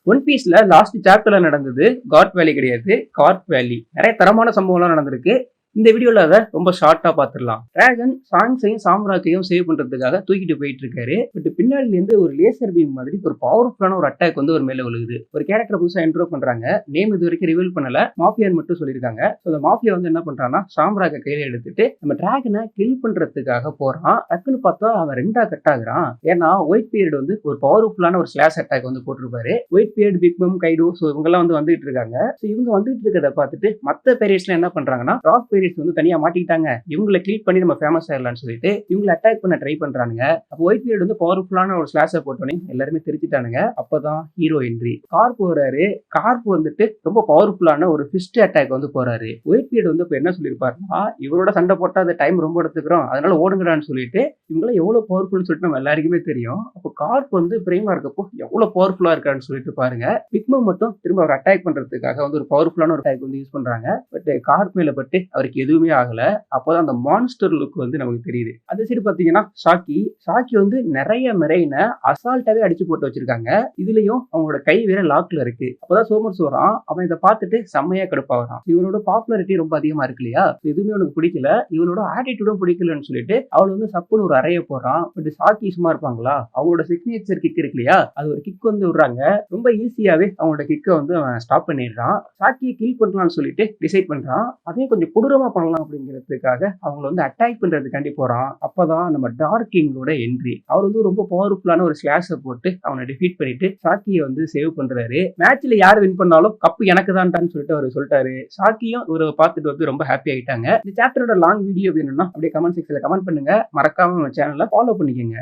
One பீஸ்ல last சாப்டர்ல நடந்தது God வேலி கிடையாது, கார்ப் வேலி. நிறைய தரமான சம்பவம்லாம் நடந்திருக்கு. இந்த வீடியோல அத ரொம்ப ஷார்ட்டா பாத்துடலாம். டிராகன் சாங்ஸையும் சாம்ராக்கையும் சேவ் பண்றதுக்காக தூக்கிட்டு போயிட்டு இருக்காரு. பட் பின்னாடில இருந்து ஒரு லேசர் பீம் மாதிரி ஒரு பவர்ஃபுல்லான ஒரு அட்டாக் வந்து ஒரு மேல விழுகுது. ஒரு கேரக்டர் புதுசா இன்ட்ரோ பண்றாங்க. நேம் இது வரைக்கும் ரிவீல் பண்ணல. மாஃபியான்னு மட்டும் சொல்லியிருக்காங்க. அந்த மாஃபியா வந்து என்ன பண்றான்னா சாம்ராக்க கையில எடுத்துட்டு நம்ம டிராகனை கில் பண்றதுக்காக போறான். டக்குன்னு பார்த்தா அவன் ரெண்டா கட் ஆகுறான். ஏன்னா ஒயிட் பீரியட் வந்து ஒரு பவர்ஃபுல்லான ஒரு ஸ்லாஷ் அட்டாக் வந்து போட்டிருப்பாரு. ஒயிட் பீரியட், பிக் பம், கைடோ இவங்க எல்லாம் வந்து வந்துட்டு இருக்காங்க. இவங்க வந்துட்டு இருக்கிறத பார்த்துட்டு மத்த பீரியட்ஸ்ல என்ன பண்றாங்கன்னா ராக் பீரியட் வந்து தனியா மாட்டிக்கிட்டாங்க. இவங்களை கில் பண்ணி நம்ம ஃபேமஸ் ஆயிடலாம்னு சொல்லிட்டு இவங்களை அட்டாக் பண்ண ட்ரை பண்றானுங்க. அப்போ ஒயிட் பீரியட் வந்து பவர்ஃபுல்லான ஒரு ஸ்லாஷை போட்டோன்னே எல்லாருமே தெரிஞ்சுட்டானுங்க. அப்பதான் ஹீரோ என்ட்ரி. கார்ப் வராரு. கார்ப் வந்துட்டு ரொம்ப பவர்ஃபுல்லான ஒரு ஃபிஸ்ட் அட்டாக் வந்து போறாரு. ஒயிட் பீரியட் வந்து இப்ப என்ன சொல்லியிருப்பாருன்னா, இவரோட சண்டை போட்டா அது டைம் ரொம்ப எடுத்துக்கிறோம், அதனால ஓடுங்கடான்னு சொல்லிட்டு இவங்கள எவ்வளவு பவர்ஃபுல்னு சொல்லிட்டு நம்ம எல்லாருக்குமே தெரியும். அப்போ கார்ப் வந்து பிரேமா இருக்கப்போ எவ்வளவு பவர்ஃபுல்லா இருக்கான்னு சொல்லிட்டு பாருங்க. பிக்மம் மட்டும் திரும்ப அவர் அட்டாக் பண்றதுக்காக வந்து ஒரு பவர்ஃபுல்லான ஒரு அட்டாக் வந்து யூஸ் பண்றாங்க. பட் கார்ப் மேல பட்டு அவருக்கு எதுவுமே ஆகல. அப்போதான் அந்த மான்ஸ்டர் லுக் வந்து நமக்கு தெரியுது. அதே சைடு பாத்தீங்கன்னா சாக்கி வந்து நிறைய மெரெயினை அசால்ட்டாவே அடிச்சு போட்டு வச்சிருக்காங்க. இதுலயும் அவங்களோட கை வேற லாக்ல இருக்கு. அப்பதான் சோமர்ஸ் வரான். அவன் இதை பார்த்துட்டு செம்மையா கடுப்பாகிறான். இவனோட பாப்புலாரிட்டி ரொம்ப அதிகமா இருக்கு இல்லையா, எதுவுமே அவனுக்கு பிடிக்கல. இவனோட ஆட்டிடியூடும் பிடிக்கலன்னு சொல்லிட்டு அவள் வந்து சப்புன்னு ஒரு அறைய போறான். பட் சாக்கி சும்மா இருப்பாங்களா, அவங்களோட சிக்னேச்சர் கிக் இருக்கு இல்லையா, அது ஒரு கிக் வந்து விடுறாங்க. ரொம்ப ஈஸியாவே அவங்களோட கிக்கை வந்து அவன் ஸ்டாப் பண்ணிடுறான். சாக்கியை கில் பண்ணலாம்னு சொல்லிட்டு டிசைட் பண்றான். அதே கொஞ்சம் கொடூரமா பண்ணலாம் அப்படிங்கிறதுக்காக அவங்கள வந்து அட்டாக் பண்றதுக்காண்டி போறான். அப்பதான் நம்ம டார்க் கிங்கோட என்ட்ரி. அவர் வந்து ரொம்ப பவர்ஃபுல்லான ஒரு ஸ்லாஷை போட்டு அவனை டிஃபீட் பண்ணிட்டு சாக்கியை வந்து சேவ் பண்றாரு. மேட்ச்ல யார் வின் பண்ணாலும் கப்பு எனக்கு தான்டான்னு சொல்லிட்டு அவர் சொல்லிட்டாரு. சாக்கியும் இவரை பார்த்துட்டு வந்து ரொம்ப ஹாப்பி ஆயிட்டாங்க. இந்த சாப்டரோட லாங் வீடியோ வேணும்னா அப்படியே கமெண்ட் செக்ஷன்ல கமெண்ட் பண்ணுங்க. மறக்காம நம்ம சேனலை ஃபாலோ பண்ணிக்கோங்க.